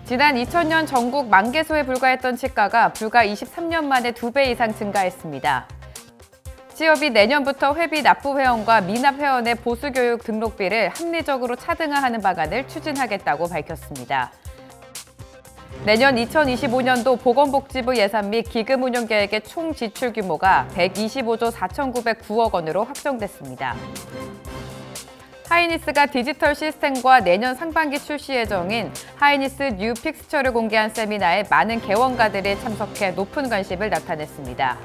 지난 2000년 전국 10,000개소에 불과했던 치과가 불과 23년 만에 2배 이상 증가했습니다. 취업이 내년부터 회비 납부 회원과 미납 회원의 보수교육 등록비를 합리적으로 차등화하는 방안을 추진하겠다고 밝혔습니다. 내년 2025년도 보건복지부 예산 및 기금 운영 계획의 총 지출 규모가 125조 4,909억 원으로 확정됐습니다. 하이니스가 디지털 시스템과 내년 상반기 출시 예정인 하이니스 뉴 픽스처를 공개한 세미나에 많은 개원가들이 참석해 높은 관심을 나타냈습니다.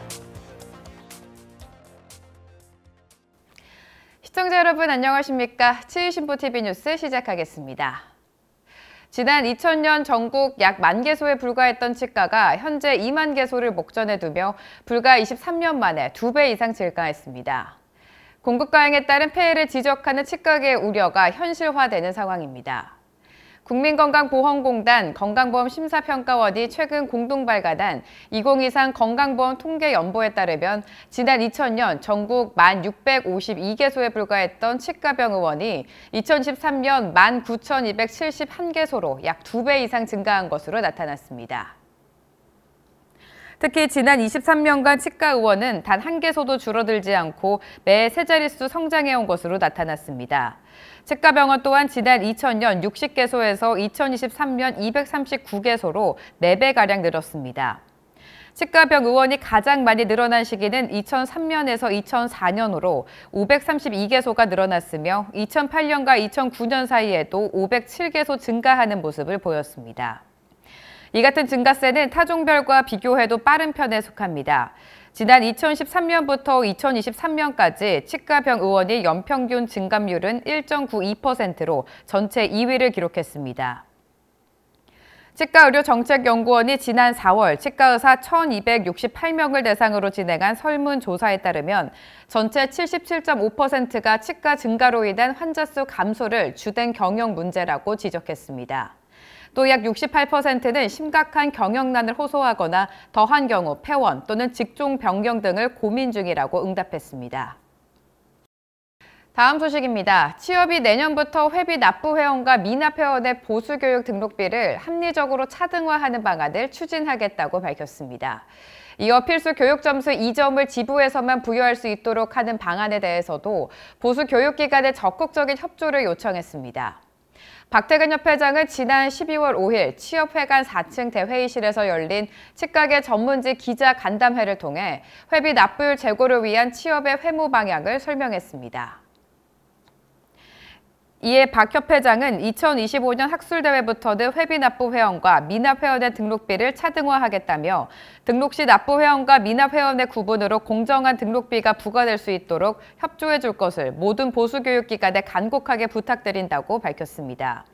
시청자 여러분 안녕하십니까? 치의신보TV 뉴스 시작하겠습니다. 지난 2000년 전국 약 10,000개소에 불과했던 치과가 현재 20,000개소를 목전에 두며 불과 23년 만에 2배 이상 증가했습니다. 공급 과잉에 따른 폐해를 지적하는 치과계의 우려가 현실화되는 상황입니다. 국민건강보험공단 건강보험심사평가원이 최근 공동 발간한 2023 건강보험 통계연보에 따르면 지난 2000년 전국 1,652개소에 불과했던 치과병의원이 2013년 19,271개소로 약 2배 이상 증가한 것으로 나타났습니다. 특히 지난 23년간 치과 의원은 단 1개소도 줄어들지 않고 매 세 자릿수 성장해온 것으로 나타났습니다. 치과병원 또한 지난 2000년 60개소에서 2023년 239개소로 4배가량 늘었습니다. 치과병 의원이 가장 많이 늘어난 시기는 2003년에서 2004년으로 532개소가 늘어났으며 2008년과 2009년 사이에도 507개소 증가하는 모습을 보였습니다. 이 같은 증가세는 타종별과 비교해도 빠른 편에 속합니다. 지난 2013년부터 2023년까지 치과병 의원이 연평균 증감률은 1.92%로 전체 2위를 기록했습니다. 치과의료정책연구원이 지난 4월 치과의사 1,268명을 대상으로 진행한 설문조사에 따르면 전체 77.5%가 치과 증가로 인한 환자 수 감소를 주된 경영 문제라고 지적했습니다. 또 약 68%는 심각한 경영난을 호소하거나 더한 경우 폐원 또는 직종 변경 등을 고민 중이라고 응답했습니다. 다음 소식입니다. 취업이 내년부터 회비 납부 회원과 미납 회원의 보수교육 등록비를 합리적으로 차등화하는 방안을 추진하겠다고 밝혔습니다. 이어 필수 교육 점수 2점을 지부에서만 부여할 수 있도록 하는 방안에 대해서도 보수교육기관의 적극적인 협조를 요청했습니다. 박태근 협회장은 지난 12월 5일 취업회관 4층 대회의실에서 열린 치과계 전문지 기자 간담회를 통해 회비 납부율 제고를 위한 취업의 회무 방향을 설명했습니다. 이에 박 협회장은 2025년 학술대회부터는 회비 납부 회원과 미납 회원의 등록비를 차등화하겠다며 등록 시 납부 회원과 미납 회원의 구분으로 공정한 등록비가 부과될 수 있도록 협조해 줄 것을 모든 보수교육기관에 간곡하게 부탁드린다고 밝혔습니다.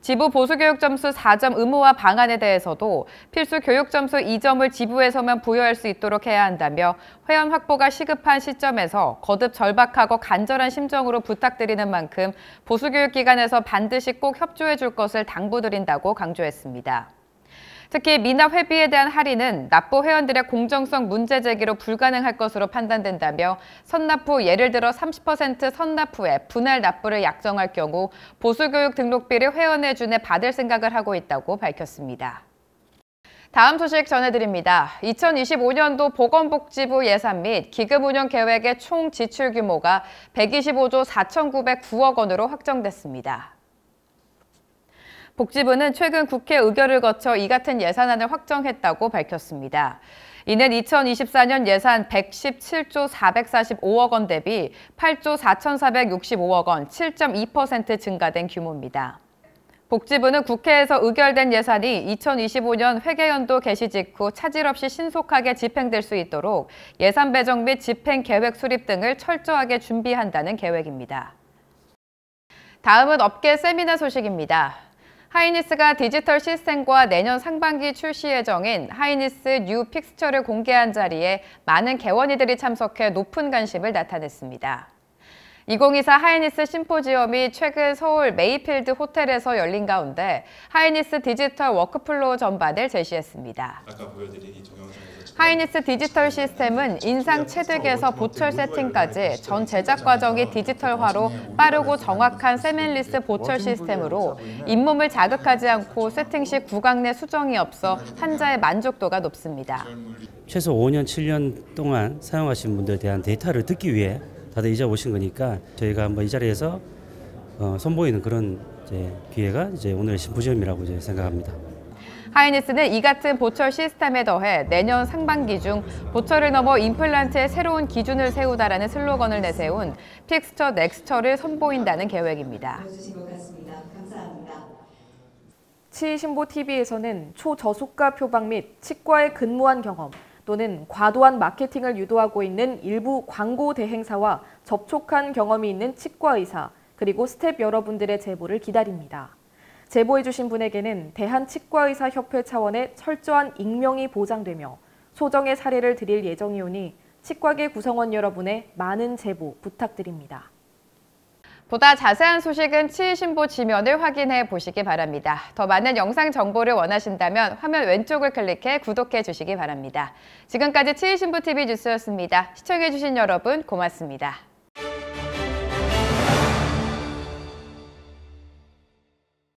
지부 보수교육 점수 4점 의무화 방안에 대해서도 필수 교육 점수 2점을 지부에서만 부여할 수 있도록 해야 한다며 회원 확보가 시급한 시점에서 거듭 절박하고 간절한 심정으로 부탁드리는 만큼 보수교육기관에서 반드시 꼭 협조해 줄 것을 당부드린다고 강조했습니다. 특히 미납 회비에 대한 할인은 납부 회원들의 공정성 문제 제기로 불가능할 것으로 판단된다며 선납 후 예를 들어 30% 선납 후에 분할 납부를 약정할 경우 보수교육 등록비를 회원의 준에 받을 생각을 하고 있다고 밝혔습니다. 다음 소식 전해드립니다. 2025년도 보건복지부 예산 및 기금 운영 계획의 총 지출 규모가 125조 4,909억 원으로 확정됐습니다. 복지부는 최근 국회 의결을 거쳐 이 같은 예산안을 확정했다고 밝혔습니다. 이는 2024년 예산 117조 445억 원 대비 8조 4,465억 원, 7.2% 증가된 규모입니다. 복지부는 국회에서 의결된 예산이 2025년 회계연도 개시 직후 차질 없이 신속하게 집행될 수 있도록 예산 배정 및 집행 계획 수립 등을 철저하게 준비한다는 계획입니다. 다음은 업계 세미나 소식입니다. 하이니스가 디지털 시스템과 내년 상반기 출시 예정인 하이니스 뉴 픽스처를 공개한 자리에 많은 개원이들이 참석해 높은 관심을 나타냈습니다. 2024 하이니스 심포지엄이 최근 서울 메이필드 호텔에서 열린 가운데 하이니스 디지털 워크플로우 전반을 제시했습니다. 아까 보여드린 이 동영상에서 하이니스 디지털 시스템은 인상 체득에서 보철 세팅까지 전 제작 과정이 디지털화로 빠르고 정확한 세밀리스 보철 시스템으로 잇몸을 자극하지 않고 세팅 시 구강 내 수정이 없어 환자의 만족도가 높습니다. 최소 5년, 7년 동안 사용하신 분들에 대한 데이터를 듣기 위해 다들 이제 오신 거니까 저희가 한번 이 자리에서 선보이는 그런 기회가 오늘 심포지엄이라고 생각합니다. 하이니스는 이 같은 보철 시스템에 더해 내년 상반기 중 보철을 넘어 임플란트의 새로운 기준을 세우다라는 슬로건을 내세운 픽스처 넥스처를 선보인다는 계획입니다. 치의신보TV에서는 초저속가 표방 및 치과에 근무한 경험 또는 과도한 마케팅을 유도하고 있는 일부 광고 대행사와 접촉한 경험이 있는 치과의사 그리고 스텝 여러분들의 제보를 기다립니다. 제보해주신 분에게는 대한치과의사협회 차원의 철저한 익명이 보장되며 소정의 사례를 드릴 예정이오니 치과계 구성원 여러분의 많은 제보 부탁드립니다. 보다 자세한 소식은 치의신보 지면을 확인해 보시기 바랍니다. 더 많은 영상 정보를 원하신다면 화면 왼쪽을 클릭해 구독해 주시기 바랍니다. 지금까지 치의신보TV 뉴스였습니다. 시청해 주신 여러분 고맙습니다.